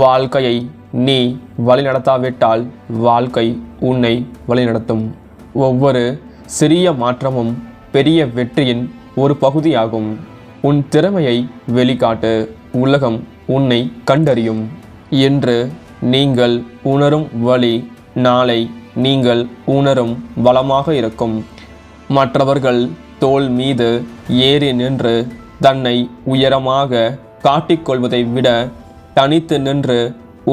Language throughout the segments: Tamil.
வாழ்க்கையை நீ வழிநடத்தாவிட்டால் வாழ்க்கை உன்னை வழிநடத்தும். ஒவ்வொரு சிறிய மாற்றமும் பெரிய வெற்றியின் ஒரு பகுதியாகும். உன் திறமையை வெளிக்காட்டு, உலகம் உன்னை கண்டறியும். இன்று நீங்கள் உணரும் வழி நாளை நீங்கள் உணரும் பலமாக இருக்கும். மற்றவர்கள் தோள் மீது ஏறி நின்று தன்னை உயரமாக காட்டிக்கொள்வதை விட தனித்து நின்று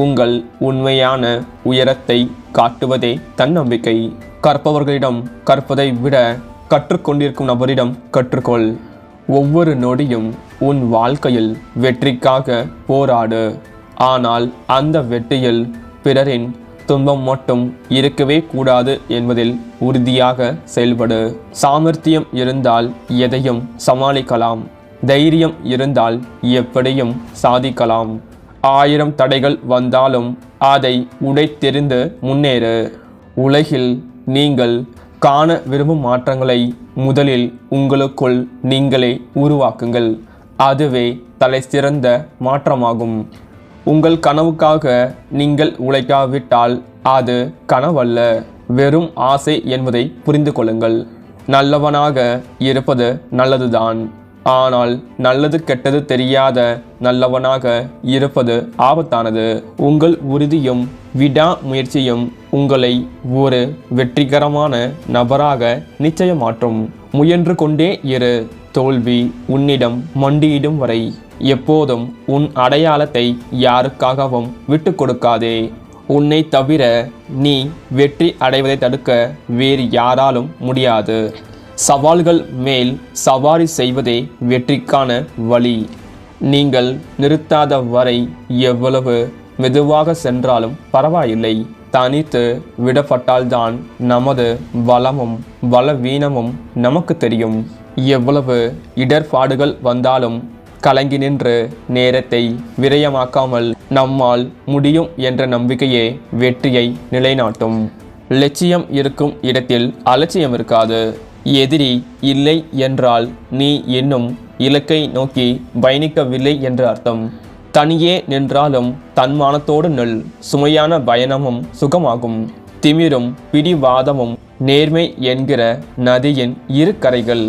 உங்கள் உண்மையான உயரத்தை காட்டுவதே தன்னம்பிக்கை. கற்பவர்களிடம் கற்பதை விட கற்றுக்கொண்டிருக்கும் நபரிடம் கற்றுக்கொள். ஒவ்வொரு நொடியும் உன் வாழ்க்கையில் வெற்றிக்காக போராடு. ஆனால் அந்த வெற்றியில் பிறரின் துன்பம் மட்டும் இருக்கவே கூடாது என்பதில் உறுதியாக செயல்படு. சாமர்த்தியம் இருந்தால் எதையும் சமாளிக்கலாம். தைரியம் இருந்தால் எப்படியும் சாதிக்கலாம். 1000 தடைகள் வந்தாலும் அதை உடைத்தெறிந்து முன்னேறு. உலகில் நீங்கள் காண விரும்பும் மாற்றங்களை முதலில் உங்களுக்குள் நீங்களே உருவாக்குங்கள். அதுவே தலை சிறந்த மாற்றமாகும். உங்கள் கனவுக்காக நீங்கள் உழைக்காவிட்டால் அது கனவல்ல, வெறும் ஆசை என்பதை புரிந்து கொள்ளுங்கள். நல்லவனாக இருப்பது நல்லதுதான். ஆனால் நல்லது கெட்டது தெரியாத நல்லவனாக இருப்பது ஆபத்தானது. உங்கள் உறுதியும் விடா முயற்சியும் உங்களை ஒரு வெற்றிகரமான நபராக நிச்சயம் மாற்றும். முயன்று கொண்டே இரு. தோல்வி உன்னிடம் மண்டியிடும் வரை எப்போதும் உன் அடையாளத்தை யாருக்காகவும் விட்டு கொடுக்காதே. உன்னை தவிர நீ வெற்றி அடைவதை தடுக்க வேறு யாராலும் முடியாது. சவால்கள் மேல் சவாரி செய்வதே வெற்றிக்கான வழி. நீங்கள் நிறுத்தாத வரை எவ்வளவு மெதுவாக சென்றாலும் பரவாயில்லை. தனித்து விடப்பட்டால்தான் நமது பலமும் பலவீனமும் நமக்கு தெரியும். எவ்வளவு இடர்பாடுகள் வந்தாலும் கலங்கி நின்று நேரத்தை விரயமாக்காமல் நம்மால் முடியும் என்ற நம்பிக்கையே வெற்றியை நிலைநாட்டும். லட்சியம் இருக்கும் இடத்தில் அலட்சியம் இருக்காது. எதிரி இல்லை என்றால் நீ இன்னும் இலக்கை நோக்கி பயணிக்கவில்லை என்று அர்த்தம். தனியே நின்றாலும் தன்மானத்தோடு நில். சுமையான பயணமும் சுகமாகும். திமிரும் பிடிவாதமும் நேர்மை என்கிற நதியின் இரு கரைகள்.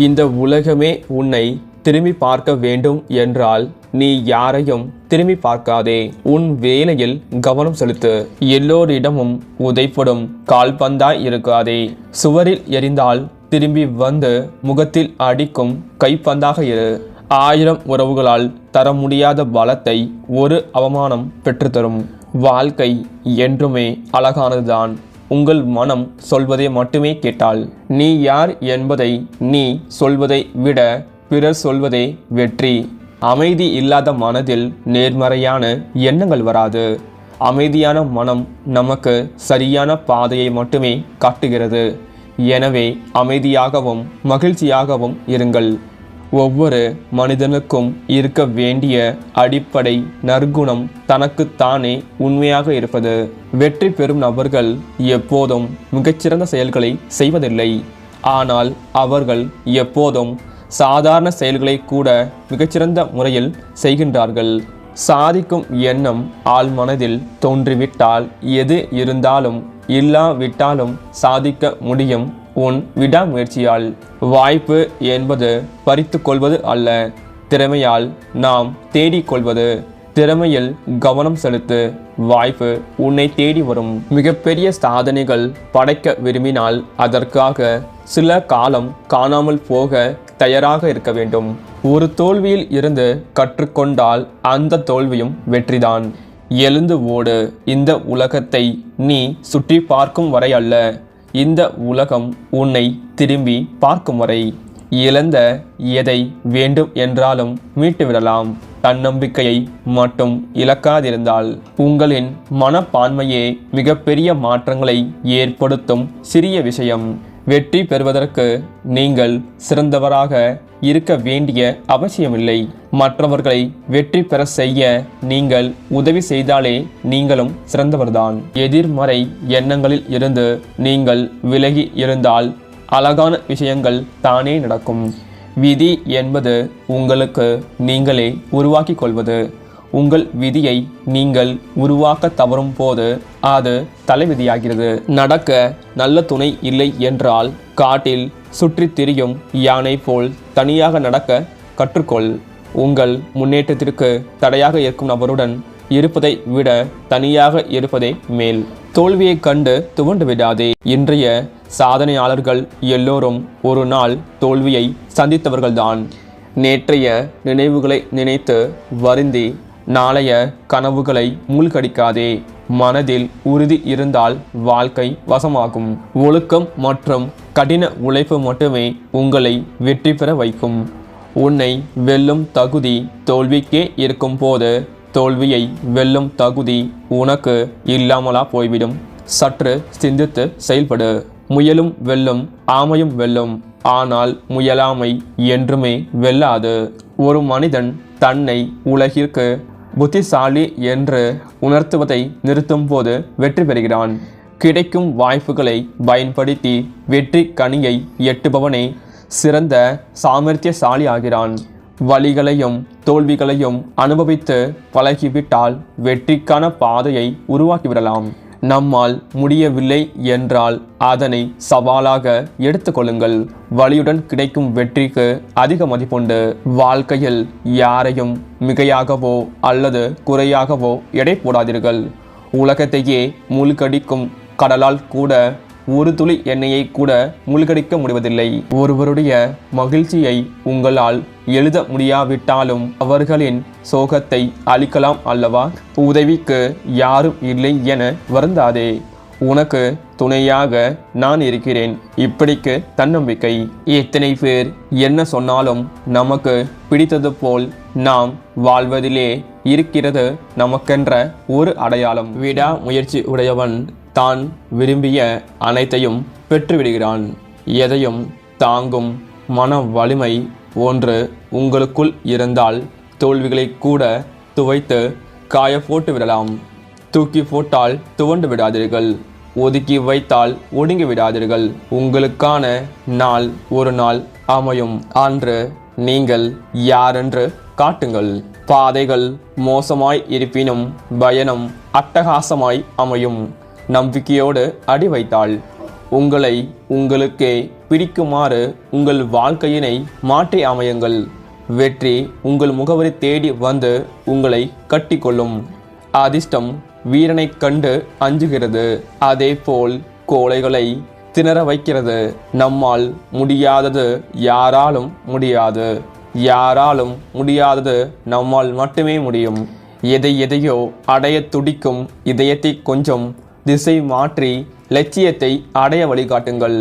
இந்த உலகமே உன்னை திரும்பி பார்க்க வேண்டும் என்றால் நீ யாரையும் திரும்பி பார்க்காதே. உன் வேலையில் கவனம் செலுத்து. எல்லோரிடமும் உதைப்படும் கால்பந்தாய் இருக்காதே. சுவரில் எரிந்தால் திரும்பி வந்து முகத்தில் அடிக்கும் கைப்பந்தாக இரு. 1000 உறவுகளால் தர முடியாத பலத்தை ஒரு அவமானம் பெற்றுத்தரும். வாழ்க்கை என்றுமே அழகானதுதான். உங்கள் மனம் சொல்வதை மட்டுமே கேட்டால். நீ யார் என்பதை நீ சொல்வதை விட பிறர் சொல்வதே வெற்றி. அமைதி இல்லாத மனதில் நேர்மறையான எண்ணங்கள் வராது. அமைதியான மனம் நமக்கு சரியான பாதையை மட்டுமே காட்டுகிறது. எனவே அமைதியாகவும் மகிழ்ச்சியாகவும் இருங்கள். ஒவ்வொரு மனிதனுக்கும் இருக்க வேண்டிய அடிப்படை நற்குணம் தனக்குத்தானே உண்மையாக இருப்பது. வெற்றி பெறும் நபர்கள் எப்போதும் மிகச்சிறந்த செயல்களை செய்வதில்லை. ஆனால் அவர்கள் எப்போதும் சாதாரண செயல்களை கூட மிகச்சிறந்த முறையில் செய்கின்றார்கள். சாதிக்கும் எண்ணம் ஆள் மனதில் தோன்றிவிட்டால் எது இருந்தாலும் இல்லாவிட்டாலும் சாதிக்க முடியும் உன் விடாமுயற்சியால். வாய்ப்பு என்பது பறித்து கொள்வது அல்ல, திறமையால் நாம் தேடிக்கொள்வது. திறமையில் கவனம் செலுத்து. வாய்ப்பு உன்னை தேடி வரும். மிகப்பெரிய சாதனைகள் படைக்க விரும்பினால் அதற்காக சில காலம் காணாமல் போக தயாராக இருக்க வேண்டும். ஒரு தோல்வியில் இருந்து கற்றுக்கொண்டால் அந்த தோல்வியும் வெற்றிதான். எழுந்து ஓடு. இந்த உலகத்தை நீ சுற்றி பார்க்கும் வரை அல்ல, இந்த உலகம் உன்னை திரும்பி பார்க்கும் வரை. இழந்த எதை வேண்டும் என்றாலும் மீட்டுவிடலாம். தன்னம்பிக்கையை மட்டும் இழக்காதிருந்தால் உங்களின் மனப்பான்மையே மிகப்பெரிய மாற்றங்களை ஏற்படுத்தும் சிறிய விஷயம். வெற்றி பெறுவதற்கு நீங்கள் சிறந்தவராக இருக்க வேண்டிய அவசியமில்லை. மற்றவர்களை வெற்றி பெற செய்ய நீங்கள் உதவி செய்தாலே நீங்களும் சிறந்தவர்தான். எதிர்மறை எண்ணங்களில் இருந்து நீங்கள் விலகி இருந்தால் அழகான விஷயங்கள் தானே நடக்கும். விதி என்பது உங்களுக்கு நீங்களே உருவாக்கி கொள்வது. உங்கள் விதியை நீங்கள் உருவாக்க தவறும் போது அது தலைவிதியாகிறது. நடக்க நல்ல துணை இல்லை என்றால் காட்டில் சுற்றித் திரியும் யானை போல் தனியாக நடக்க கற்றுக்கொள். உங்கள் முன்னேற்றத்திற்கு தடையாக இருக்கும் நபருடன் இருப்பதை விட தனியாக இருப்பதே மேல். தோல்வியை கண்டு துவண்டு விடாதே. இன்றைய சாதனையாளர்கள் எல்லோரும் ஒரு நாள் தோல்வியை சந்தித்தவர்கள்தான். நேற்றைய நினைவுகளை நினைத்து வருந்தி நாளைய கனவுகளை மூழ்கடிக்காதே. மனதில் உறுதி இருந்தால் வாழ்க்கை வசமாகும். ஒழுக்கம் மற்றும் கடின உழைப்பு மட்டுமே உங்களை வெற்றி பெற வைக்கும். உன்னை வெல்லும் தகுதி தோல்விக்கே இருக்கும் போது தோல்வியை வெல்லும் தகுதி உனக்கு இல்லாமலா போய்விடும். சற்று சிந்தித்து செயல்படு. முயலும் வெல்லும், ஆமையும் வெல்லும். ஆனால் முயலாமை என்றுமே வெல்லாது. ஒரு மனிதன் தன்னை உலகிற்கு புத்திசாலி என்று உணர்த்துவதை நிறுத்தும் போது வெற்றி பெறுகிறான். கிடைக்கும் வாய்ப்புகளை பயன்படுத்தி வெற்றி கனியை எட்டுபவனே சிறந்த சாமர்த்தியசாலி ஆகிறான். வலிகளையும் தோல்விகளையும் அனுபவித்து பழகிவிட்டால் வெற்றிக்கான பாதையை உருவாக்கிவிடலாம். நம்மால் முடியவில்லை என்றால் அதனை சவாலாக எடுத்துக்கொள்ளுங்கள். வலியுடன் கிடைக்கும் வெற்றிக்கு அதிக மதிப்புண்டு. வாழ்க்கையில் யாரையும் மிகையாகவோ அல்லது குறையாகவோ எடை போடாதீர்கள். உலகத்தையே மூழ்கடிக்கும் கடலால் கூட ஒரு துளி எண்ணெயை கூட மூழ்கடிக்க முடிவதில்லை. ஒருவருடைய மகிழ்ச்சியை உங்களால் எழுத முடியாவிட்டாலும் அவர்களின் சோகத்தை அழிக்கலாம் அல்லவா? உதவிக்கு யாரும் இல்லை என வருந்தாதே. உனக்கு துணையாக நான் இருக்கிறேன். இப்படிக்கு தன்னம்பிக்கை. எத்தனை பேர் என்ன சொன்னாலும் நமக்கு பிடித்தது போல் நாம் வாழ்வதிலே இருக்கிறது நமக்கென்ற ஒரு அடையாளம். விடா முயற்சி உடையவன் தான் விரும்பிய அனைத்தையும் பெற்றுவிடுகிறான். எதையும் தாங்கும் மன வலிமை ஒன்று உங்களுக்குள் இருந்தால் தோல்விகளை கூட துவைத்து காய போட்டு விடலாம். தூக்கி போட்டால் துவண்டு விடாதீர்கள். ஒதுக்கி வைத்தால் ஒடுங்கி விடாதீர்கள். உங்களுக்கான நாள் ஒரு நாள் அமையும். அன்று நீங்கள் யாரென்று காட்டுங்கள். பாதைகள் மோசமாய் இருப்பினும் பயணம் அட்டகாசமாய் அமையும். நம்பிக்கையோடு அடி வைத்தாள். உங்களை உங்களுக்கே பிடிக்குமாறு உங்கள் வாழ்க்கையினை மாற்றி அமையுங்கள். வெற்றி உங்கள் முகவரி தேடி வந்து உங்களை கட்டிக்கொள்ளும். அதிர்ஷ்டம் வீரனை கண்டு அஞ்சுகிறது. அதே போல் கோழைகளை திணற வைக்கிறது. நம்மால் முடியாதது யாராலும் முடியாது. யாராலும் முடியாதது நம்மால் மட்டுமே முடியும். எதையோ அடைய துடிக்கும் இதயத்தை கொஞ்சம் திசை மாற்றி லட்சியத்தை அடைய வழிகாட்டுங்கள்.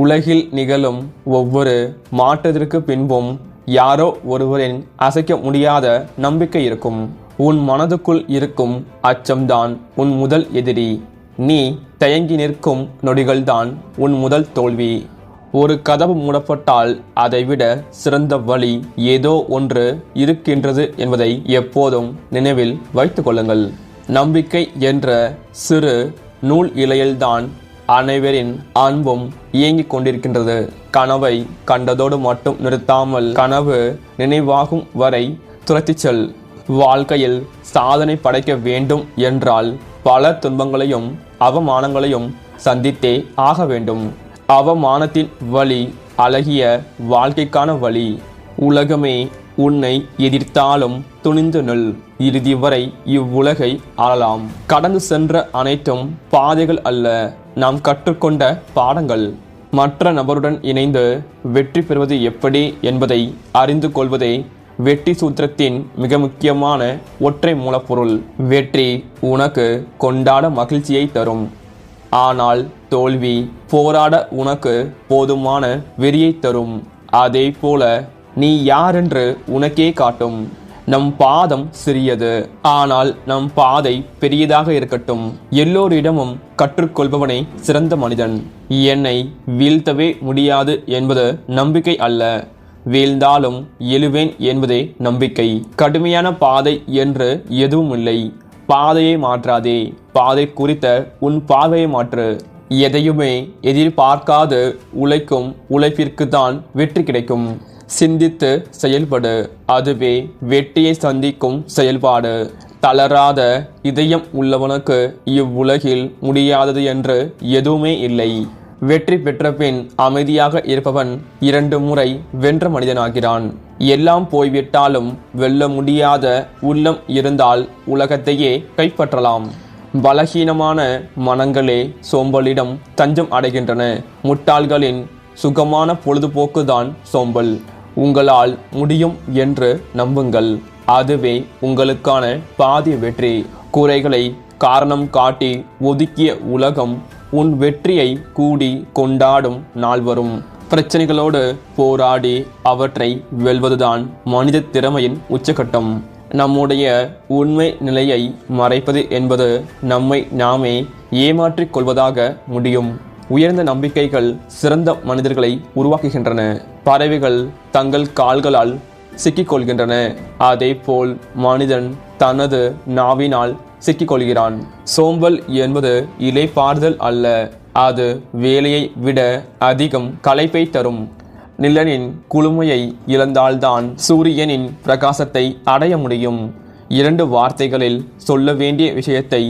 உலகில் நிகழும் ஒவ்வொரு மாற்றத்திற்கு பின்பும் யாரோ ஒருவரின் அசைக்க முடியாத நம்பிக்கை இருக்கும். உன் மனதுக்குள் இருக்கும் அச்சம்தான் உன் முதல் எதிரி. நீ தயங்கி நிற்கும் நொடிகள்தான் உன் முதல் தோல்வி. ஒரு கதவு மூடப்பட்டால் அதைவிட சிறந்த வழி ஏதோ ஒன்று இருக்கின்றது என்பதை எப்போதும் நினைவில் வைத்துக் கொள்ளுங்கள். நம்பிக்கை என்ற சிறு நூல் இழையில்தான் அனைவரின் அன்பும் இயங்கிக் கொண்டிருக்கின்றது. கனவை கண்டதோடு மட்டும் நிறுத்தாமல் கனவு நினைவாகும் வரை துரத்திச் செல். வாழ்க்கையில் சாதனை படைக்க வேண்டும் என்றால் பல துன்பங்களையும் அவமானங்களையும் சந்தித்தே ஆக வேண்டும். அவமானத்தின் வழி அழகிய வாழ்க்கைக்கான வழி. உலகமே உன்னை எதிர்த்தாலும் துணிந்து நில். இறுதி வரை இவ்வுலகை ஆளலாம். கடந்து சென்ற அனைத்தும் பாதைகள் அல்ல, நாம் கற்றுக்கொண்ட பாடங்கள். மற்ற நபருடன் இணைந்து வெற்றி பெறுவது எப்படி என்பதை அறிந்து கொள்வதே வெற்றி சூத்திரத்தின் மிக முக்கியமான ஒற்றை மூலப்பொருள். வெற்றி உனக்கு கொண்டாட மகிழ்ச்சியை தரும். ஆனால் தோல்வி போராட உனக்கு போதுமான வெறியை தரும். அதே போல நீ யாரென்று உனக்கே காட்டும். நம் பாதம் சிறியது, ஆனால் நம் பாதை பெரியதாக இருக்கட்டும். எல்லோரிடமும் கற்றுக்கொள்பவனே சிறந்த மனிதன். என்னை வீழ்த்தவே முடியாது என்பது நம்பிக்கை அல்ல, வீழ்ந்தாலும் எழுவேன் என்பதே நம்பிக்கை. கடுமையான பாதை என்று எதுவும் இல்லை. பாதையை மாற்றாதே, பாதை குறித்த உன் பார்வையை மாற்று. எதையுமே எதிர்பார்க்காது உழைக்கும் உழைப்பிற்கு தான் வெற்றி கிடைக்கும். சிந்தித்து செயல்படு, அதுவே வெற்றியை சந்திக்கும் செயல்பாடு. தளராத இதயம் உள்ளவனுக்கு இவ்வுலகில் முடியாதது என்று எதுவுமே இல்லை. வெற்றி பெற்ற பின் அமைதியாக இருப்பவன் 2 முறை வென்ற மனிதனாகிறான். எல்லாம் போய்விட்டாலும் வெல்ல முடியாத உள்ளம் இருந்தால் உலகத்தையே கைப்பற்றலாம். பலகீனமான மனங்களே சோம்பலிடம் தஞ்சம் அடைகின்றன. முட்டாள்களின் சுகமான பொழுதுபோக்குதான் சோம்பல். உங்களால் முடியும் என்று நம்புங்கள், அதுவே உங்களுக்கான பாதி வெற்றி. குறைகளை காரணம் காட்டி ஒதுக்கிய உலகம் உன் வெற்றியை கூடி கொண்டாடும் நாள் வரும். பிரச்சனைகளோடு போராடி அவற்றை வெல்வதுதான் மனித திறமையின் உச்சகட்டம். நம்முடைய உண்மை நிலையை மறைப்பது என்பது நம்மை நாமே ஏமாற்றிக் கொள்வதாக முடியும். உயர்ந்த நம்பிக்கைகள் சிறந்த மனிதர்களை உருவாக்குகின்றன. பறவைகள் தங்கள் கால்களால் சிக்கிக்கொள்கின்றன, அதேபோல் மனிதன் தனது நாவினால் சிக்கிக்கொள்கிறான். சோம்பல் என்பது இலைப்பாறுதல் அல்ல, அது வேலையை விட அதிகம் களைப்பை தரும். நிலனின் குளுமையை இழந்தால்தான் சூரியனின் பிரகாசத்தை அடைய முடியும். 2 வார்த்தைகளில் சொல்ல வேண்டிய விஷயத்தை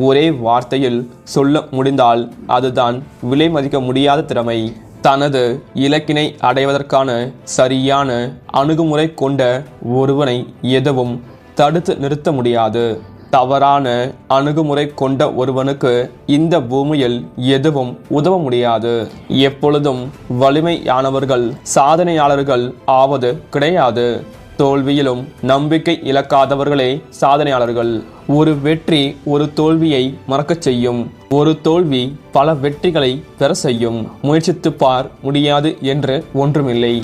ஒரே வார்த்தையில் சொல்ல முடிந்தால் அதுதான் விலை மதிக்க முடியாத திறமை. தனது இலக்கினை அடைவதற்கான சரியான அணுகுமுறை கொண்ட ஒருவனை எதுவும் தடுத்து நிறுத்த முடியாது. தவறான அணுகுமுறை கொண்ட ஒருவனுக்கு இந்த பூமியில் எதுவும் உதவ முடியாது. எப்பொழுதும் வலிமையானவர்கள் சாதனையாளர்கள் ஆவது கிடையாது. தோல்வியிலும் நம்பிக்கை இழக்காதவர்களே சாதனையாளர்கள். ஒரு வெற்றி ஒரு தோல்வியை மறக்கச் செய்யும். ஒரு தோல்வி பல வெற்றிகளை பெற செய்யும். முயற்சித்து பார், முடியாது என்று ஒன்றுமில்லை.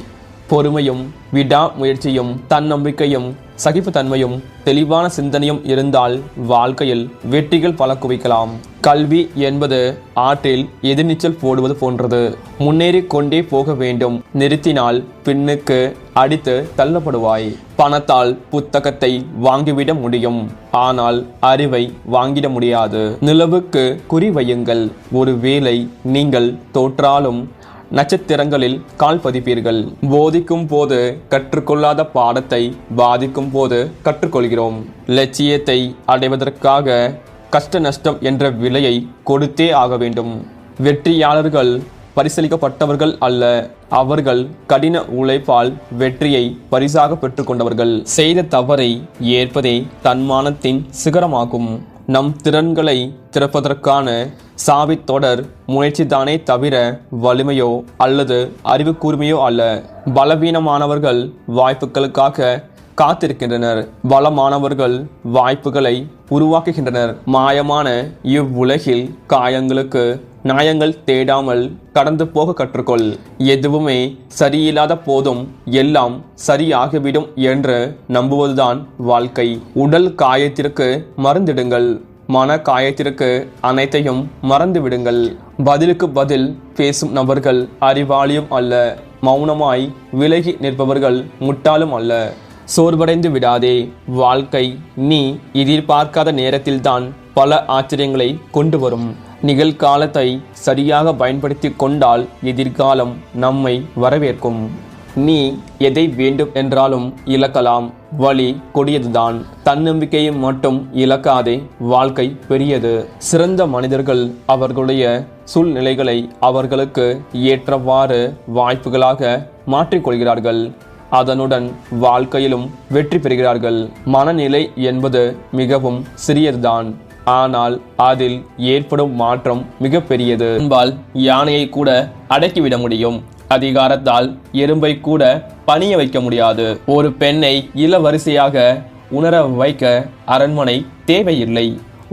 பொறுமையும் விடாமுயற்சியும் தன்னம்பிக்கையும் சகிப்புத்தன்மையும் தெளிவான சிந்தனையும் இருந்தால் வாழ்க்கையில் வெற்றிகள் பல குவிக்கலாம். கல்வி என்பது ஆற்றில் எதிர்நீச்சல் போடுவது போன்றது. முன்னேறி கொண்டே போக வேண்டும். நிறுத்தினால் பின்னுக்கு அடித்து தள்ளப்படுவாய். பணத்தால் புத்தகத்தை வாங்கிவிட முடியும், ஆனால் அறிவை வாங்கிட முடியாது. நிலவுக்கு குறி வையுங்கள். ஒருவேளை நீங்கள் தோற்றாலும் நட்சத்திரங்களில் கால் பதிப்பீர்கள். போதிக்கும் போது கற்றுக்கொள்ளாத பாடத்தை பாதிக்கும் போது கற்றுக்கொள்கிறோம். லட்சியத்தை அடைவதற்காக கஷ்ட நஷ்டம் என்ற விலையை கொடுத்தே ஆக வேண்டும். வெற்றியாளர்கள் பரிசளிக்கப்பட்டவர்கள் அல்ல, அவர்கள் கடின உழைப்பால் வெற்றியை பரிசாக பெற்றுக்கொண்டவர்கள். செய்த தவறை ஏற்பதே தன்மானத்தின் சிகரமாகும். நம் திறன்களை திறப்பதற்கான சாவி தொடர் முயற்சிதானே தவிர வலிமையோ அல்லது அறிவு கூர்மையோ அல்ல. பலவீனமானவர்கள் வாய்ப்புகளுக்காக காத்திருக்கின்றனர், பலமானவர்கள் வாய்ப்புகளை உருவாக்குகின்றனர். மாயமான இவ்வுலகில் காயங்களுக்கு நியாயங்கள் தேடாமல் கடந்து போக கற்றுக்கொள். எதுவுமே சரியில்லாத போதும் எல்லாம் சரியாகிவிடும் என்று நம்புவதுதான் வாழ்க்கை. உடல் காயத்திற்கு மருந்திடுங்கள், மன காயத்திற்கு அனைத்தையும் மறந்து விடுங்கள். பதிலுக்கு பதில் பேசும் நபர்கள் அறிவாளியும் அல்ல, மௌனமாய் விலகி நிற்பவர்கள் முட்டாளும் அல்ல. சோர்வடைந்து விடாதே. வாழ்க்கை நீ எதிர்பார்க்காத நேரத்தில்தான் பல ஆச்சரியங்களை கொண்டு வரும். நிகழ்காலத்தை சரியாக பயன்படுத்தி கொண்டால் எதிர்காலம் நம்மை வரவேற்கும். நீ எதை வேண்டும் என்றாலும் இழக்கலாம், வழி கொடியதுதான். தன்னம்பிக்கையை மட்டும் இழக்காதே, வாழ்க்கை பெரியது. சிறந்த மனிதர்கள் அவர்களுடைய சூழ்நிலைகளை அவர்களுக்கு ஏற்றவாறு வாய்ப்புகளாக மாற்றிக்கொள்கிறார்கள். அதனுடன் வாழ்க்கையிலும் வெற்றி பெறுகிறார்கள். மனநிலை என்பது மிகவும் சிறியதுதான், ஆனால் அதில் ஏற்படும் மாற்றம் மிக பெரியது. அன்பால் யானையை கூட அடக்கிவிட முடியும், அதிகாரத்தால் எறும்பை கூட பணிய வைக்க முடியாது. ஒரு பெண்ணை இளவரிசையாக உணர வைக்க அரண்மனை தேவையில்லை.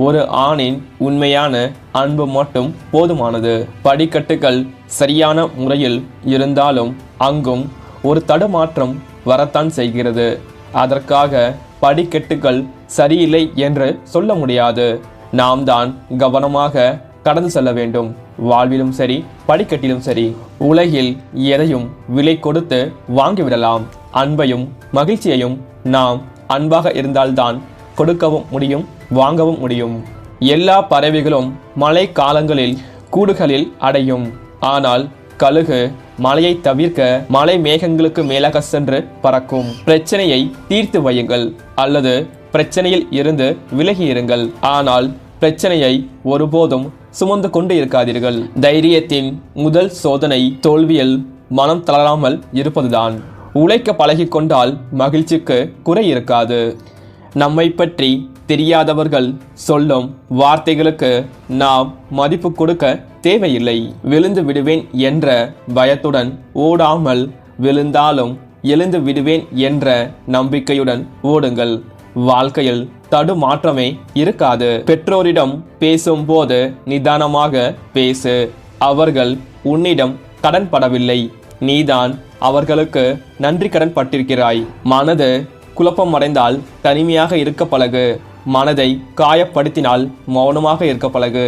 ஒரு ஆணின் உண்மையான அன்பு மட்டும் போதுமானது. படிக்கட்டுகள் சரியான முறையில் இருந்தாலும் அங்கும் ஒரு தடுமாற்றம் வரத்தான் செய்கிறது. அதற்காக படிக்கட்டுகள் சரியில்லை என்று சொல்ல முடியாது. நாம் தான் கவனமாக கடந்து செல்ல வேண்டும். வாழ்விலும் சரி, படிக்கட்டிலும் சரி. உலகில் எதையும் விலை கொடுத்து வாங்கிவிடலாம். அன்பையும் மகிழ்ச்சியையும் நாம் அன்பாக இருந்தால்தான் கொடுக்கவும் முடியும், வாங்கவும் முடியும். எல்லா பறவைகளும் மழை காலங்களில் கூடுகளில் அடையும். ஆனால் கழுகு மழையை தவிர்க்க மலை மேகங்களுக்கு மேலாக சென்று பறக்கும். பிரச்சனையை தீர்த்து வையுங்கள் அல்லது பிரச்சனையில் இருந்து விலகி இருங்கள். ஆனால் பிரச்சனையை ஒருபோதும் சுமந்து கொண்டு இருக்காதீர்கள். தைரியத்தின் முதல் சோதனை தோல்வியில் மனம் தளராமல் இருப்பதுதான். உழைக்க பழகிக்கொண்டால் மகிழ்ச்சிக்கு குறை இருக்காது. நம்மை பற்றி தெரியாதவர்கள் சொல்லும் வார்த்தைகளுக்கு நாம் மதிப்பு கொடுக்க தேவையில்லை. விழுந்து விடுவேன் என்ற பயத்துடன் ஓடாமல், விழுந்தாலும் எழுந்து விடுவேன் என்ற நம்பிக்கையுடன் ஓடுங்கள். வாழ்க்கையில் தடுமாற்றமே இருக்காது. பெற்றோரிடம் பேசும்போது நிதானமாக பேசு. அவர்கள் உன்னிடம் கடன் படவில்லை, நீதான் அவர்களுக்கு நன்றி கடன் பட்டிருக்கிறாய். மனது குழப்பம் அடைந்தால் தனிமையாக இருக்க பழகு. மனதை காயப்படுத்தினால் மௌனமாக இருக்க பழகு.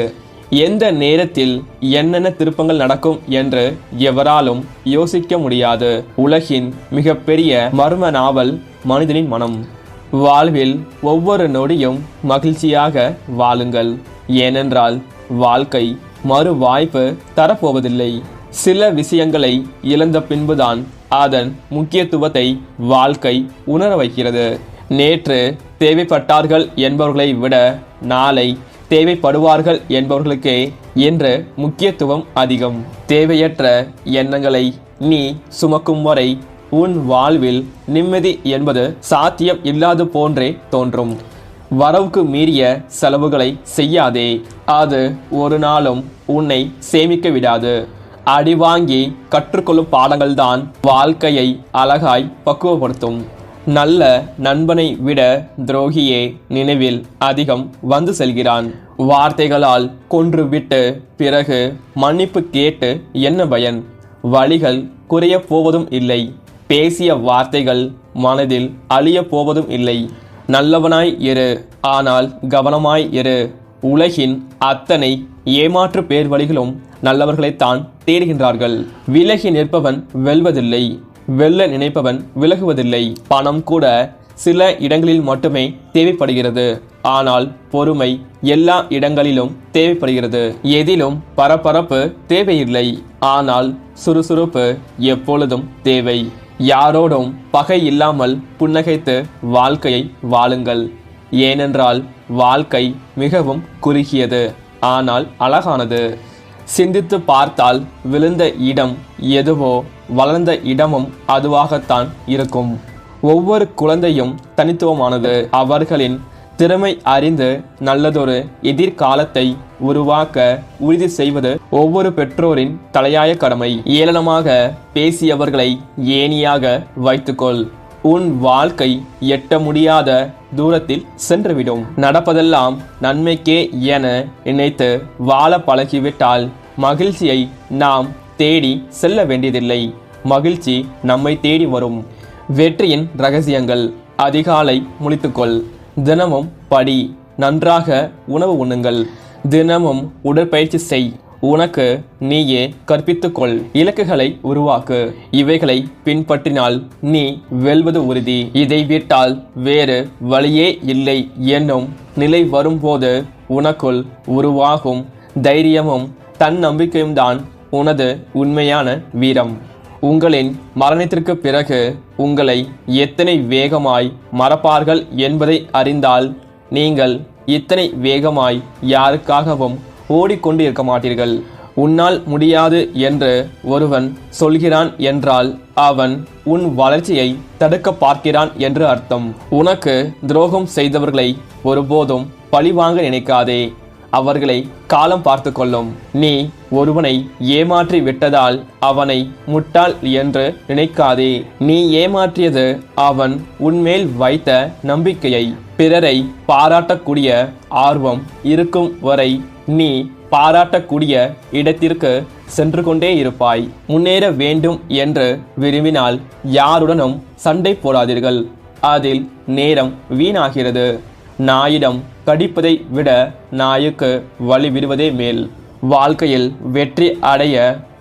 எந்த நேரத்தில் என்னென்ன திருப்பங்கள் நடக்கும் என்று எவராலும் யோசிக்க முடியாது. உலகின் மிகப்பெரிய மர்ம நாவல் மனிதனின் மனம். வாழ்வில் ஒவ்வொரு நொடியும் மகிழ்ச்சியாக வாழுங்கள். ஏனென்றால் வாழ்க்கை மறு வாய்ப்பு தரப்போவதில்லை. சில விஷயங்களை இழந்த பின்புதான் அதன் முக்கியத்துவத்தை வாழ்க்கை உணர வைக்கிறது. நேற்று தேவைப்பட்டார்கள் என்பவர்களை விட நாளை தேவைப்படுவார்கள் என்பவர்களுக்கே என்று முக்கியத்துவம் அதிகம். தேவையற்ற எண்ணங்களை நீ சுமக்கும் வரை உன் வாழ்வில் நிம்மதி என்பது சாத்தியம் இல்லாது போன்றே தோன்றும். வரவுக்கு மீறிய செலவுகளை செய்யாதே. அது ஒரு நாளும் உன்னை சேமிக்க விடாது. அடி வாங்கி கற்றுக்கொள்ளும் பாடங்கள்தான் வாழ்க்கையை அழகாய் பக்குவப்படுத்தும். நல்ல நண்பனை விட துரோகியே நினைவில் அதிகம் வந்து செல்கிறான். வார்த்தைகளால் கொன்றுவிட்டு பிறகு மன்னிப்பு கேட்டு என்ன பயன்? வழிகள் குறைய போவதும் இல்லை. பேசிய வார்த்தைகள் மனதில் அழிய போவதும் இல்லை. நல்லவனாய் இரு, ஆனால் கவனமாய் இரு. உலகின் அத்தனை ஏமாற்று பேர் வழிகளும் நல்லவர்களைத்தான் தேடுகின்றார்கள். விலகி நிற்பவன் வெல்வதில்லை, வெல்ல நினைப்பவன் விலகுவதில்லை. பணம் கூட சில இடங்களில் மட்டுமே தேவைப்படுகிறது. ஆனால் பொறுமை எல்லா இடங்களிலும் தேவைப்படுகிறது. எதிலும் பரபரப்பு தேவையில்லை, ஆனால் சுறுசுறுப்பு எப்பொழுதும் தேவை. யாரோடும் பகை இல்லாமல் புன்னகைத்து வாழ்க்கையை வாழுங்கள். ஏனென்றால் வாழ்க்கை மிகவும் குறுகியது, ஆனால் அழகானது. சிந்தித்து பார்த்தால் விழுந்த இடம் எதுவோ வளர்ந்த இடமும் அதுவாகத்தான் இருக்கும். ஒவ்வொரு குழந்தையும் தனித்துவமானது. அவர்களின் திறமை அறிந்து நல்லதொரு எதிர்காலத்தை உருவாக்க உறுதி செய்வது ஒவ்வொரு பெற்றோரின் தலையாய கடமை. ஏளனமாக பேசியவர்களை ஏணியாக வைத்துக்கொள். உன் வாழ்க்கை எட்ட முடியாத தூரத்தில் சென்றுவிடும். நடப்பதெல்லாம் நன்மைக்கே என நினைத்து வாழ பழகிவிட்டால் மகிழ்ச்சியை நாம் தேடி செல்ல வேண்டியதில்லை. மகிழ்ச்சி நம்மை தேடி வரும். வெற்றியின் ரகசியங்கள். அதிகாலை முழித்துக்கொள். தினமும் படி. நன்றாக உணவு உண்ணுங்கள். தினமும் உடற்பயிற்சி செய். உனக்கு நீயே கற்பித்துக்கொள். இலக்குகளை உருவாக்கு. இவைகளை பின்பற்றினால் நீ வெல்வது உறுதி. இதை விட்டால் வேறு வழியே இல்லை என்னும் நிலை வரும்போது உனக்குள் உருவாகும் தைரியமும் தன்னம்பிக்கையும் தான் உனது உண்மையான வீரம். உங்களின் மரணத்திற்கு பிறகு உங்களை எத்தனை வேகமாய் மறப்பார்கள் என்பதை அறிந்தால் நீங்கள் இத்தனை வேகமாய் யாருக்காகவும் ஓடிக்கொண்டு இருக்க மாட்டீர்கள். உன்னால் முடியாது என்று ஒருவன் சொல்கிறான் என்றால் அவன் உன் வளர்ச்சியை தடுக்க பார்க்கிறான் என்று அர்த்தம். உனக்கு துரோகம் செய்தவர்களை ஒருபோதும் பழிவாங்க நினைக்காதே. அவர்களை காலம் பார்த்து கொள்ளும். நீ ஒருவனை ஏமாற்றி விட்டதால் அவனை முட்டாள் என்று நினைக்காதே. நீ ஏமாற்றியது அவன் உன்மேல் வைத்த நம்பிக்கையை. பிறரை பாராட்டக்கூடிய ஆர்வம் இருக்கும் வரை நீ பாராட்டக்கூடிய இடத்திற்கு சென்று கொண்டே இருப்பாய். முன்னேற வேண்டும் என்று விரும்பினால் யாருடனும் சண்டை போடாதீர்கள். அதில் நேரம் வீணாகிறது. நாயிடம் கடிப்பதை விட நாய்க்கு வழி விடுவதே மேல். வாழ்க்கையில் வெற்றி அடைய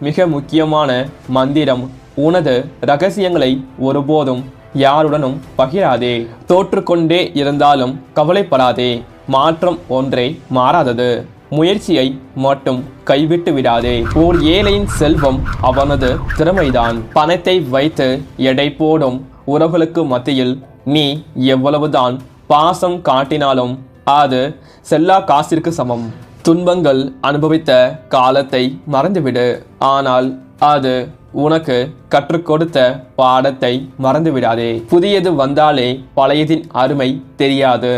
மிக முக்கியமான மந்திரம் உனது ரகசியங்களை ஒருபோதும் யாருடனும் பகிராதே. தோற்றுக்கொண்டே இருந்தாலும் கவலைப்படாதே. மாற்றம் ஒன்றே மாறாதது. முயற்சியை மட்டும் கைவிட்டு விடாதே. ஓர் ஏழையின் செல்வம் அவனது திறமைதான். பணத்தை வைத்து எடை போடும் உறவுகளுக்கு மத்தியில் நீ எவ்வளவுதான் பாசம் காட்டினாலும் அது செல்லா காசிற்கு சமம். துன்பங்கள் அனுபவித்த காலத்தை மறந்துவிடு. ஆனால் அது உனக்கு கற்றுக் கொடுத்த பாடத்தை மறந்து விடாதே. புதியது வந்தாலே பழையதின் அருமை தெரியாது.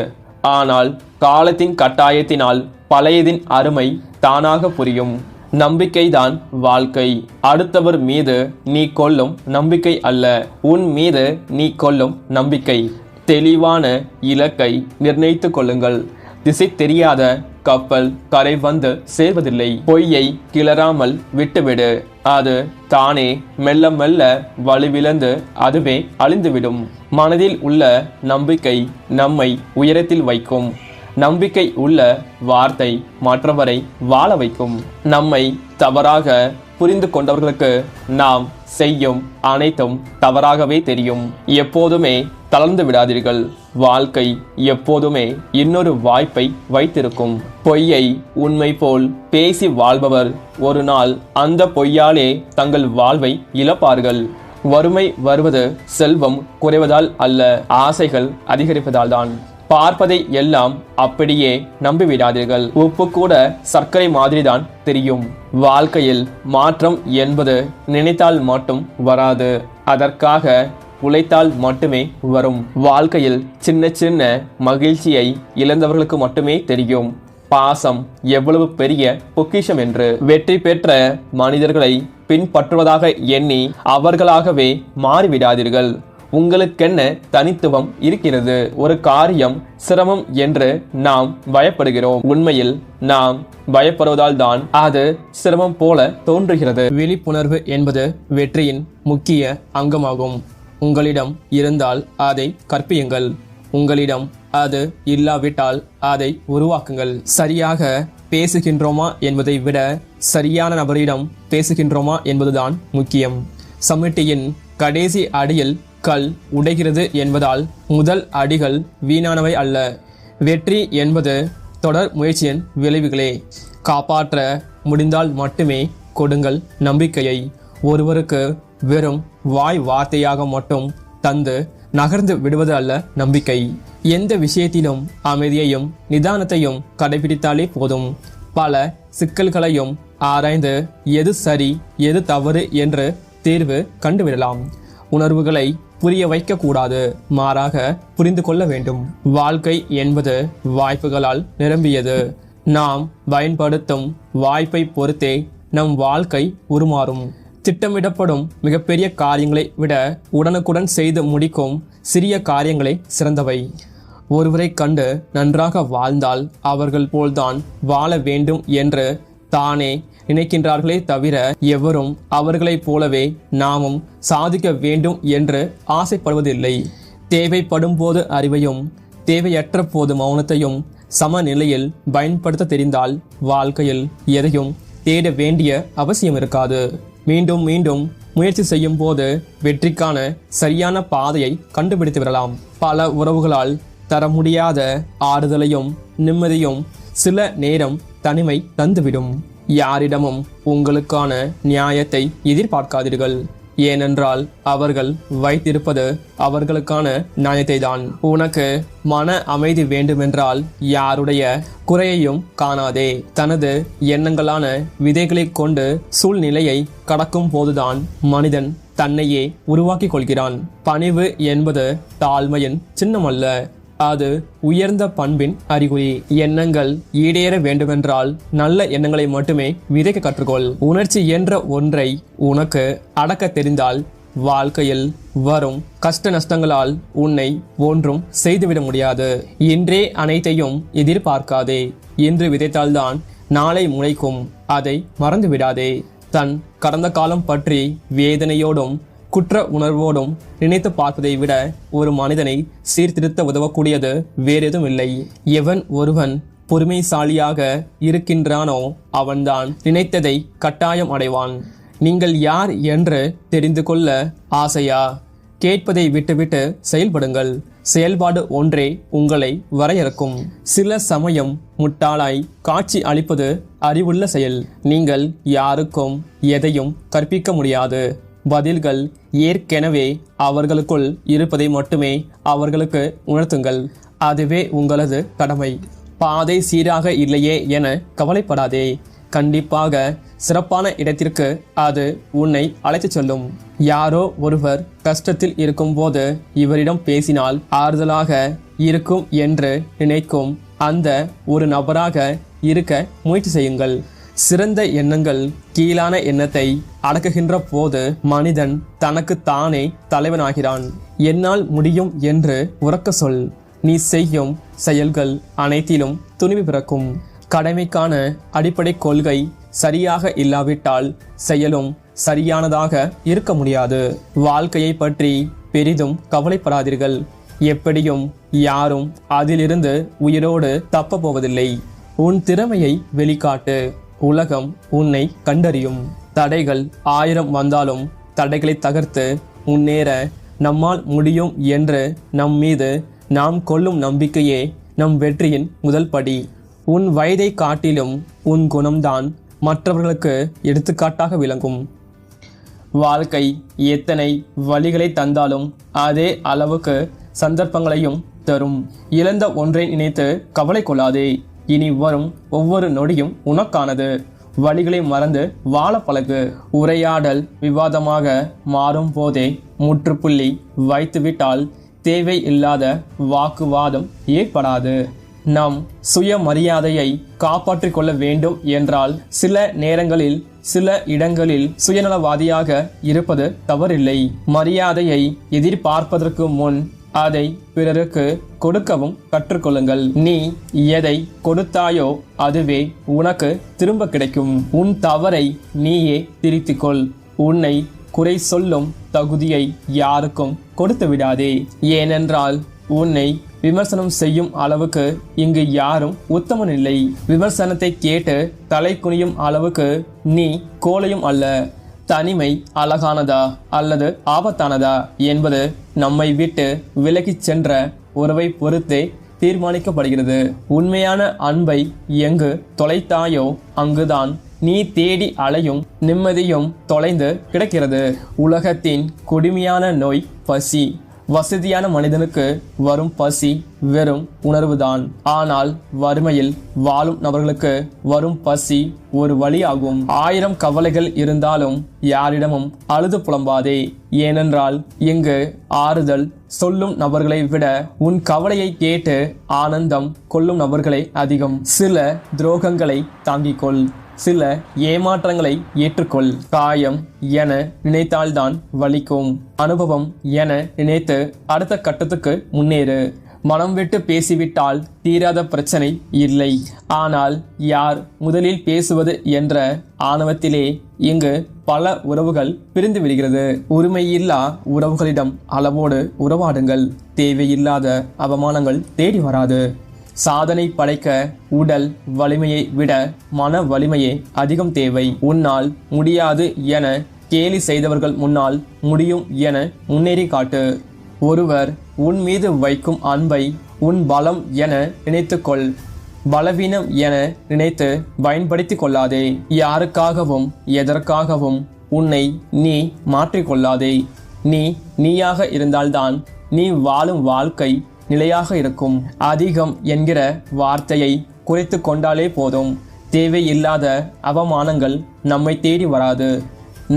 ஆனால் காலத்தின் கட்டாயத்தினால் பழையதின் அருமை தானாக புரியும். நம்பிக்கைதான் வாழ்க்கை. அடுத்தவர் மீது நீ கொள்ளும் நம்பிக்கை அல்ல, உன் மீது நீ கொள்ளும் நம்பிக்கை. தெளிவான இலக்கை நிர்ணயித்துக் கொள்ளுங்கள். திசை தெரியாத கப்பல் கரை வந்து சேர்வதில்லை. பொய்யை கிளறாமல் விட்டுவிடு. அது தானே மெல்ல மெல்ல வலுவிழந்து அதுவே அழிந்துவிடும். மனதில் உள்ள நம்பிக்கை நம்மை உயரத்தில் வைக்கும். நம்பிக்கை உள்ள வார்த்தை மற்றவரை வாழ வைக்கும். நம்மை தவறாக புரிந்து கொண்டவர்களுக்கு நாம் செய்யும் அனைத்தும் தவறாகவே தெரியும். எப்போதுமே தளர்ந்து விடாதீர்கள். வாழ்க்கை எப்போதுமே இன்னொரு வாய்ப்பை வைத்திருக்கும். பொய்யை உண்மை போல் பேசி வாழ்பவர் ஒரு நாள் அந்த பொய்யாலே தங்கள் வாழ்வை இழப்பார்கள். வறுமை வருவது செல்வம் குறைவதால் அல்ல, ஆசைகள் அதிகரிப்பதால் தான். பார்ப்பதை எல்லாம் அப்படியே நம்பிவிடாதீர்கள். உப்பு கூட சர்க்கரை மாதிரிதான் தெரியும். வாழ்க்கையில் மாற்றம் என்பது நினைத்தால் மட்டும் வராது, அதற்காக உழைத்தால் மட்டுமே வரும். வாழ்க்கையில் சின்ன சின்ன மகிழ்ச்சியை இழந்தவர்களுக்கு மட்டுமே தெரியும் பாசம் எவ்வளவு பெரிய பொக்கிஷம் என்று. வெற்றி பெற்ற மனிதர்களை பின்பற்றுவதாக எண்ணி அவர்களாகவே மாறிவிடாதீர்கள். உங்களுக்கென்ன தனித்துவம் இருக்கிறது? ஒரு காரியம் சிரமம் என்று நாம் பயப்படுகிறோம். உண்மையில் நாம் பயப்படுவதால் தான் அது சிரமம் போல தோன்றுகிறது. விழிப்புணர்வு என்பது வெற்றியின் முக்கிய அங்கமாகும். உங்களிடம் இருந்தால் அதை கற்பியுங்கள். உங்களிடம் அது இல்லாவிட்டால் அதை உருவாக்குங்கள். சரியாக பேசுகின்றோமா என்பதை விட சரியான நபரிடம் பேசுகின்றோமா என்பதுதான் முக்கியம். சமிட்டியின் கடைசி அடியில் கல் உடைகிறது என்பதால் முதல் அடிகள் வீணானவை அல்ல. வெற்றி என்பது தொடர் முயற்சியின் விளைவுகளே. காப்பாற்ற முடிந்தால் மட்டுமே கொடுங்கள் நம்பிக்கையை. ஒருவருக்கு வெறும் வாய் வார்த்தையாக மட்டும் தந்து நகர்ந்து விடுவது அல்ல நம்பிக்கை. எந்த விஷயத்திலும் அமைதியையும் நிதானத்தையும் கடைபிடித்தாலே போதும். பல சிக்கல்களையும் ஆராய்ந்து எது சரி எது தவறு என்று தீர்வு கண்டுவிடலாம். உணர்வுகளை புரிய வைக்க கூடாது, மாறாக புரிந்து கொள்ள வேண்டும். வாழ்க்கை என்பது வாய்ப்புகளால் நிரம்பியது. நாம் பயன்படுத்தும் வாய்ப்பை பொறுத்தே நம் வாழ்க்கை உருமாறும். திட்டமிடப்படும் மிகப்பெரிய காரியங்களை விட உடனுக்குடன் செய்து முடிக்கும் சிறிய காரியங்களே சிறந்தவை. ஒருவரை கண்டு நன்றாக வாழ்ந்தால் அவர்கள் போல்தான் வாழ வேண்டும் என்று தானே நினைக்கின்றார்களே தவிர எவரும் அவர்களைப் போலவே நாமும் சாதிக்க வேண்டும் என்று ஆசைப்படுவதில்லை. தேவைப்படும் போது அறிவையும் தேவையற்ற போது மௌனத்தையும் சமநிலையில் பயன்படுத்த தெரிந்தால் வாழ்க்கையில் எதையும் தேட வேண்டிய அவசியம் இருக்காது. மீண்டும் மீண்டும் முயற்சி செய்யும் போது வெற்றிக்கான சரியான பாதையை கண்டுபிடித்து விடலாம். பல உறவுகளால் தர முடியாத ஆறுதலையும் நிம்மதியும் சில நேரம் தனிமை தந்துவிடும். யாரிடமும் உங்களுக்கான நியாயத்தை எதிர்பார்க்காதீர்கள். ஏனென்றால் அவர்கள் வைத்திருப்பது அவர்களுக்கான நியாயத்தை தான். உனக்கு மன அமைதி வேண்டுமென்றால் யாருடைய குறையையும் காணாதே. தனது எண்ணங்களான விதைகளை கொண்டு சூழ்நிலையை கடக்கும் போதுதான் மனிதன் தன்னையே உருவாக்கி கொள்கிறான். பணிவு என்பது தாழ்மையின் சின்னமல்ல, அது உயர்ந்த பண்பின் அறிகுறி. எண்ணங்கள் ஈடேற வேண்டுமென்றால் நல்ல எண்ணங்களை மட்டுமே விதைக்க கற்றுக்கொள். உணர்ச்சி என்ற ஒன்றை உனக்கு அடக்க தெரிந்தால் வாழ்க்கையில் வரும் கஷ்ட நஷ்டங்களால் உன்னை ஒன்றும் செய்துவிட முடியாது. இன்றே அனைத்தையும் எதிர்பார்க்காதே. இன்று விதைத்தால்தான் நாளை முளைக்கும். அதை மறந்து விடாதே. தன் கடந்த காலம் பற்றி வேதனையோடும் குற்ற உணர்வோடும் நினைத்து பார்ப்பதை விட ஒரு மனிதனை சீர்திருத்த உதவக்கூடியது வேறெதும் இல்லை. எவன் ஒருவன் பொறுமைசாலியாக இருக்கின்றானோ அவன்தான் நினைத்ததை கட்டாயம் அடைவான். நீங்கள் யார் என்று தெரிந்து கொள்ள ஆசையா? கேட்பதை விட்டுவிட்டு செயல்படுங்கள். செயல்பாடு ஒன்றே உங்களை வரையறுக்கும். சில சமயம் முட்டாளாய் காட்சி அளிப்பது அறிவுள்ள செயல். நீங்கள் யாருக்கும் எதையும் கற்பிக்க முடியாது. பதில்கள் ஏற்கனவே அவர்களுக்குள் இருப்பதை மட்டுமே அவர்களுக்கு உணர்த்துங்கள். அதுவே உங்களது கடமை. பாதை சீராக இல்லையே என கவலைப்படாதே. கண்டிப்பாக சிறப்பான இடத்திற்கு அது உன்னை அழைத்துச் செல்லும். யாரோ ஒருவர் கஷ்டத்தில் இருக்கும்போது இவரிடம் பேசினால் ஆறுதலாக இருக்கும் என்று நினைக்கும் அந்த ஒரு நபராக இருக்க முயற்சி செய்யுங்கள். சிறந்த எண்ணங்கள் கீழான எண்ணத்தை அடக்குகின்ற போது மனிதன் தனக்கு தானே தலைவனாகிறான். என்னால் முடியும் என்று உரக்க சொல். நீ செய்யும் செயல்கள் அனைத்திலும் துணிவு பிறக்கும். கடமைக்கான அடிப்படை கொள்கை சரியாக இல்லாவிட்டால் செயலும் சரியானதாக இருக்க முடியாது. வாழ்க்கையை பற்றி பெரிதும் கவலைப்படாதீர்கள். எப்படியும் யாரும் அதிலிருந்து உயிரோடு தப்ப போவதில்லை. உன் திறமையை வெளிக்காட்டு. உலகம் உன்னை கண்டறியும். தடைகள் 1000 வந்தாலும் தடைகளை தகர்த்து முன்னேற நம்மால் முடியும் என்று நம் மீது நாம் கொள்ளும் நம்பிக்கையே நம் வெற்றியின் முதல் படி. உன் வயதை காட்டிலும் உன் குணம்தான் மற்றவர்களுக்கு எடுத்துக்காட்டாக விளங்கும். வாழ்க்கை எத்தனை வழிகளை தந்தாலும் அதே அளவுக்கு சந்தர்ப்பங்களையும் தரும். இழந்த ஒன்றை நினைத்து கவலை கொள்ளாதே. இனி வரும் ஒவ்வொரு நொடியும் உனக்கானது. வழிகளை மறந்து வாழ பழகு. உரையாடல் விவாதமாக மாறும் போதே முற்றுப்புள்ளி வைத்துவிட்டால் தேவை இல்லாத வாக்குவாதம் ஏற்படாது. நம் சுயமரியாதையை காப்பாற்றிக் கொள்ள வேண்டும் என்றால் சில நேரங்களில் சில இடங்களில் சுயநலவாதியாக இருப்பது தவறில்லை. மரியாதையை எதிர்பார்ப்பதற்கு முன் அதை பிறருக்கு கொடுக்கவும் கற்றுக்கொள்ளுங்கள். நீ எதை கொடுத்தாயோ அதுவே உனக்கு திரும்ப கிடைக்கும். உன் தவறை நீயே திருத்திக்கொள். உன்னை குறை சொல்லும் தகுதியை யாருக்கும் கொடுத்து விடாதே. ஏனென்றால் உன்னை விமர்சனம் செய்யும் அளவுக்கு இங்கு யாரும் உத்தமன் இல்லை. விமர்சனத்தை கேட்டு தலை குனியும் அளவுக்கு நீ கோழையும் அல்ல. தனிமை அழகானதா அல்லது ஆபத்தானதா என்பது நம்மை விட்டு விலகிச் சென்ற உறவை பொறுத்தே தீர்மானிக்கப்படுகிறது. உண்மையான அன்பை எங்கு தொலைத்தாயோ அங்குதான் நீ தேடி அலையும் நிம்மதியும் தொலைந்து கிடக்கிறது. உலகத்தின் கொடுமையான நோய் பசி. வசதியான மனிதனுக்கு வரும் பசி வெறும் உணர்வுதான். ஆனால் வறுமையில் வாழும் நபர்களுக்கு வரும் பசி ஒரு வழியாகும். 1000 கவலைகள் இருந்தாலும் யாரிடமும் அழுது புலம்பாதே. ஏனென்றால் இங்கு ஆறுதல் சொல்லும் நபர்களை விட உன் கவலையை கேட்டு ஆனந்தம் கொள்ளும் நபர்களே அதிகம். சில துரோகங்களை தாங்கிக்கொள். சில ஏமாற்றங்களை ஏற்றுக்கொள். காயம் என நினைத்தால்தான் வலிக்கும். அனுபவம் என நினைத்து அடுத்த கட்டத்துக்கு முன்னேறு. மனம் விட்டு பேசிவிட்டால் தீராத பிரச்சனை இல்லை. ஆனால் யார் முதலில் பேசுவது என்ற ஆணவத்திலே இங்கு பல உறவுகள் பிரிந்து விடுகிறது. உரிமையில்லா உறவுகளிடம் அளவோடு உறவாடுங்கள். தேவையில்லாத அவமானங்கள் தேடி வராது. சாதனை படைக்க உடல் வலிமையை விட மன வலிமையே அதிகம் தேவை. உன்னால் முடியாது என கேலி செய்தவர்கள் முன்னால் முடியும் என முன்னேறி காட்டு. ஒருவர் உன் மீது வைக்கும் அன்பை உன் பலம் என நினைத்துக்கொள். பலவீனம் என நினைத்து பயன்படுத்தி கொள்ளாதே. யாருக்காகவும் எதற்காகவும் உன்னை நீ மாற்றிக்கொள்ளாதே. நீ நீயாக இருந்தால்தான் நீ வாழும் வாழ்க்கை நிலையாக இருக்கும். அதிகம் என்கிற வார்த்தையை குறைத்து கொண்டாலே போதும். தேவையில்லாத அவமானங்கள் நம்மை தேடி வராது.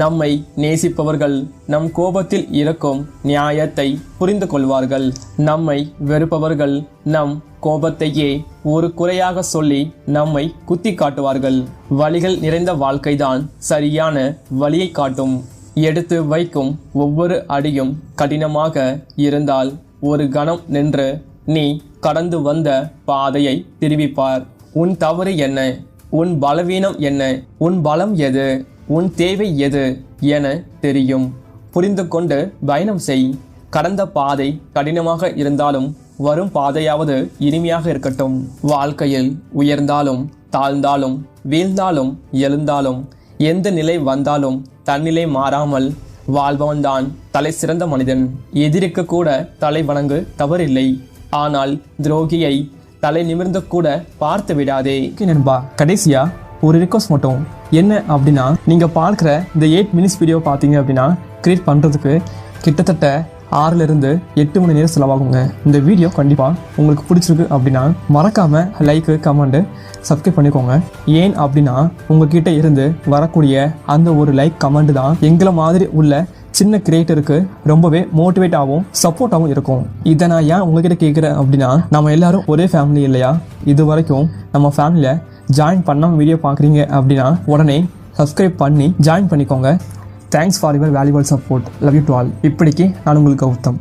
நம்மை நேசிப்பவர்கள் நம் கோபத்தில் இருக்கும் நியாயத்தை புரிந்து கொள்வார்கள். நம்மை வெறுப்பவர்கள் நம் கோபத்தையே ஒரு குறையாக சொல்லி நம்மை குத்தி காட்டுவார்கள். வழிகள் நிறைந்த வாழ்க்கைதான் சரியான வழியை காட்டும். எடுத்து வைக்கும் ஒவ்வொரு அடியும் கடினமாக இருந்தால் ஒரு கணம் நின்று நீ கடந்து வந்த பாதையை திரும்பிப்பார். உன் தவறு என்ன? உன் பலவீனம் என்ன? உன் பலம் எது? உன் தேவை எது என தெரியும். புரிந்து கொண்டு பயணம் செய். கடந்த பாதை கடினமாக இருந்தாலும் வரும் பாதையாவது இனிமையாக இருக்கட்டும். வாழ்க்கையில் உயர்ந்தாலும் தாழ்ந்தாலும் வீழ்ந்தாலும் எழுந்தாலும் எந்த நிலை வந்தாலும் தன்னிலை மாறாமல் வாழ்பவன் தான் தலை சிறந்த மனிதன். எதிரிக்கு கூட தலை வணங்கு தவறில்லை, ஆனால் துரோகியை தலை நிமிர்ந்து கூட பார்த்து விடாதே. நண்பா, கடைசியா ஒரு ரிக்வஸ்ட் மட்டும். என்ன அப்படின்னா, நீங்க பார்க்குற இந்த 8 மினிட்ஸ் வீடியோ பார்த்தீங்க அப்படின்னா கிரியேட் பண்ணுறதுக்கு கிட்டத்தட்ட 6 to 8 மணி நேரம் செலவாகுங்க. இந்த வீடியோ கண்டிப்பாக உங்களுக்கு பிடிச்சிருக்கு அப்படின்னா மறக்காமல் லைக்கு, கமெண்ட்டு, சப்ஸ்கிரைப் பண்ணிக்கோங்க. ஏன் அப்படின்னா உங்ககிட்ட இருந்து வரக்கூடிய அந்த ஒரு லைக், கமெண்ட் தான் எங்களை மாதிரி உள்ள சின்ன கிரியேட்டருக்கு ரொம்பவே மோட்டிவேட் ஆகும், சப்போர்ட்டாகவும் இருக்கும். இதை நான் ஏன் உங்ககிட்ட கேட்குறேன் அப்படின்னா, நம்ம எல்லாரும் ஒரே ஃபேமிலி இல்லையா? இது வரைக்கும் நம்ம ஃபேமிலியில் ஜாயின் பண்ணாமல் வீடியோ பார்க்குறீங்க அப்படின்னா உடனே சப்ஸ்கிரைப் பண்ணி ஜாயின் பண்ணிக்கோங்க. Thanks for your valuable support. Love you to all. இப்படிக்கு நான் உங்களுக்கு கௌதம்.